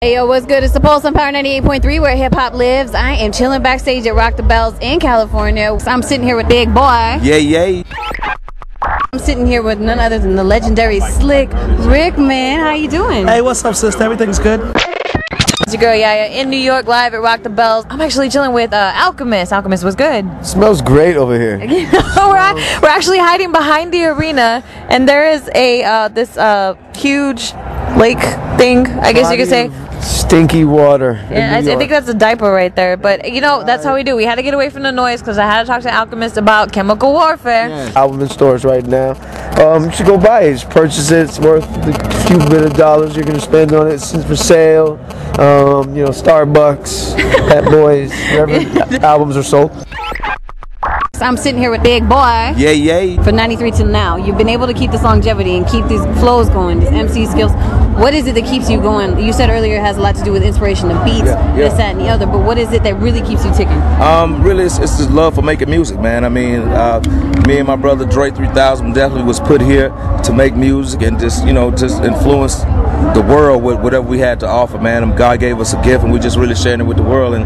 Hey yo, what's good? It's the Pulse on Power 98.3 where hip hop lives. I am chilling backstage at Rock the Bells in California. I'm sitting here with Big Boi. Yay. I'm sitting here with none other than the legendary Slick Rick, man. How you doing? Hey, what's up, sister? Everything's good. It's your girl Yaya in New York live at Rock the Bells. I'm actually chilling with Alchemist. Alchemist, was good? Smells great over here. We're actually hiding behind the arena, and there is a this huge lake thing, I guess you could say. Stinky water. Yeah, I think that's a diaper right there. But you know, that's how we do. We had to get away from the noise because I had to talk to Alchemist about chemical warfare. Yeah. Album in stores right now. You should go buy it. Just purchase it. It's worth a few bit of dollars you're gonna spend on it. It's for sale. You know, Starbucks, Pet Boys, wherever albums are sold. I'm sitting here with Big Boi. Yay. For 93 till now, you've been able to keep this longevity and keep these flows going, these MC skills. What is it that keeps you going? You said earlier it has a lot to do with inspiration, the beats, this, that, and the other. But what is it that really keeps you ticking? Really, it's just love for making music, man. I mean, me and my brother Dre 3000 definitely was put here to make music and just, you know, just influence the world with whatever we had to offer, man. God gave us a gift, and we're just really sharing it with the world. And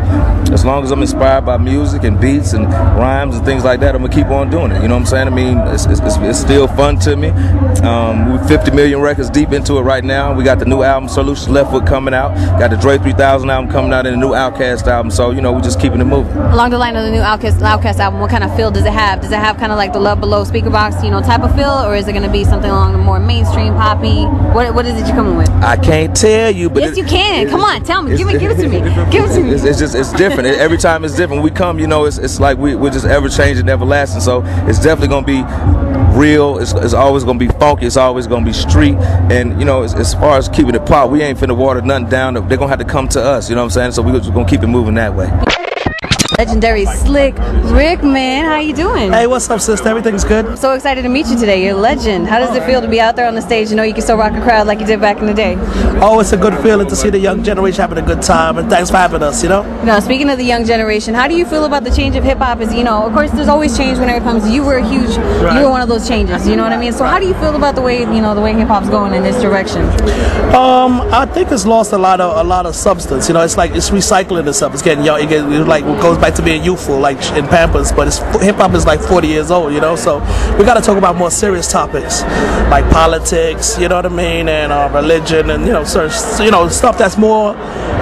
as long as I'm inspired by music and beats and rhymes and things like that, I'm gonna keep on doing it. You know what I'm saying? I mean, it's still fun to me. We're 50 million records deep into it right now. We got the new album Solutions Left Foot coming out. Got the Dre 3000 album coming out and the new Outcast album. So you know, we're just keeping it moving. Along the line of the new Outcast album, what kind of feel does it have? Does it have kind of like the Love Below speaker box, you know, type of feel, or is it gonna be something along the more mainstream poppy? What is it you're coming with? I can't tell you, but yes, you can. Come on, tell me. Give it to me. Give it to me. It's different. Every time it's different. We come, you know, it's like we're just ever changing, everlasting. So it's definitely gonna be real. It's always gonna be funky. It's always gonna be street. And you know, as far as keeping it pop, we ain't finna water nothing down. They're gonna have to come to us. You know what I'm saying? So we're just gonna keep it moving that way. Legendary Slick Rick, man, how you doing? Hey, what's up, sister? Everything's good. So excited to meet you today. You're a legend. How does it feel to be out there on the stage? You know, you can still rock a crowd like you did back in the day. Oh, it's a good feeling to see the young generation having a good time, and thanks for having us. You know. Now, speaking of the young generation, how do you feel about the change of hip hop? As you know, of course, there's always change whenever it comes. You were huge. Right. You were one of those changes. You know what I mean? So, how do you feel about the way hip hop's going in this direction? I think it's lost a lot of substance. You know, it's like it's recycling itself. It's getting young. It goes back to being youthful, like in Pampers. But hip hop is like 40 years old. You know, so we got to talk about more serious topics like politics. You know what I mean, and religion, and stuff that's more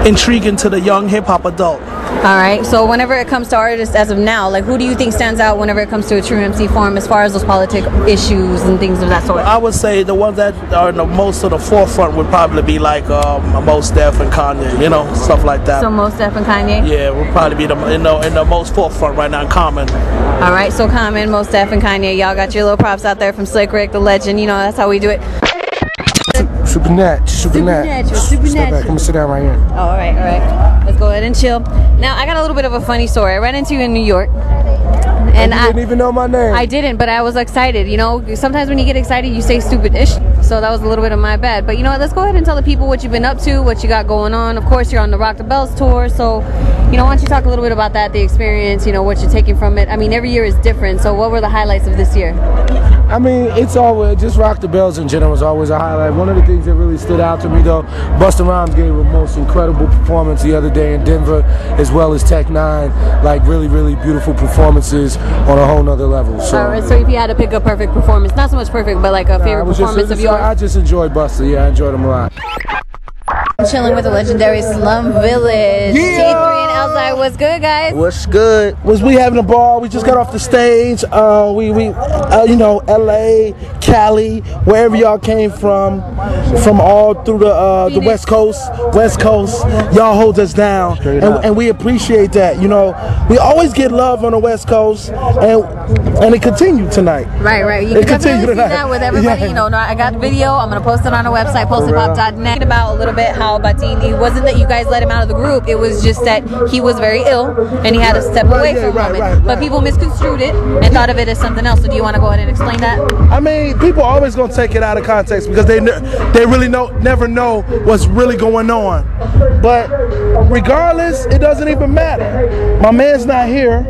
intriguing to the young hip hop adult. All right. So whenever it comes to artists as of now, like who do you think stands out whenever it comes to a true MC form as far as those politic issues and things of that sort? I would say the ones that are in the most of the forefront would probably be like Mos Def and Kanye, you know, stuff like that. So Mos Def and Kanye? Yeah, would probably be in the most forefront right now. Common. All right. So Common, Mos Def, and Kanye, y'all got your little props out there from Slick Rick, the legend. You know, that's how we do it. Supernatural. Step back. Come sit down right here. Oh, all right. Let's go ahead and chill. Now, I got a little bit of a funny story. I ran into you in New York. And you didn't even know my name. I didn't, but I was excited. You know, sometimes when you get excited, you say stupid ish. So that was a little bit of my bad. But you know what? Let's go ahead and tell the people what you've been up to, what you got going on. Of course, you're on the Rock the Bells tour. So, you know, why don't you talk a little bit about that, the experience, you know, what you're taking from it. I mean, every year is different. So what were the highlights of this year? I mean, it's always, just Rock the Bells in general is always a highlight. One of the things that really stood out to me, though, Busta Rhymes gave a most incredible performance the other day in Denver, as well as Tech Nine. Like, really, really beautiful performances on a whole nother level. So, all right, so if you had to pick a perfect performance, not so much perfect, but like a favorite performance of yours? I just enjoyed Busta. Yeah, I enjoyed him a lot. I'm chilling with the legendary Slum Village. Yeah. T3 and Elzai, what's good, guys? What's good? We having a ball. We just got off the stage. You know, LA, Cali, wherever y'all came from all through the West Coast. Y'all hold us down, and we appreciate that. You know, we always get love on the West Coast, and it continued tonight. Right. You can definitely see that with everybody. Yeah. You know, I got the video. I'm gonna post it on our website, posthiphop.net. About a little bit how Batini, it wasn't that you guys let him out of the group. It was just that he was very ill and he had to step away for a moment. But people misconstrued it and thought of it as something else. So do you want to go ahead and explain that? I mean, people are always gonna take it out of context because they really never know what's really going on. But regardless, it doesn't even matter. My man's not here,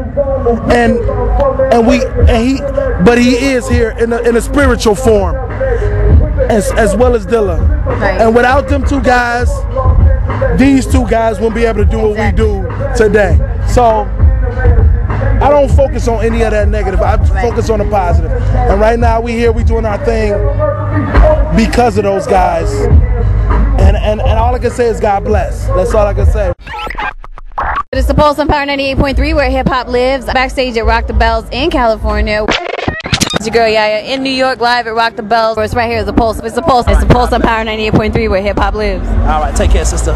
but he is here in a spiritual form, as well as Dilla. Right. And without them two guys, these two guys wouldn't be able to do what we do today. So I don't focus on any of that negative. I focus on the positive. And right now we here, we doing our thing because of those guys. And all I can say is God bless. That's all I can say. It's the Pulse on Power 98.3, where hip hop lives. Backstage at Rock the Bells in California. It's your girl Yaya in New York, live at Rock the Bells. It's right here. It's the Pulse. It's the Pulse. It's the Pulse on Power 98.3, where hip hop lives. All right, take care, sister.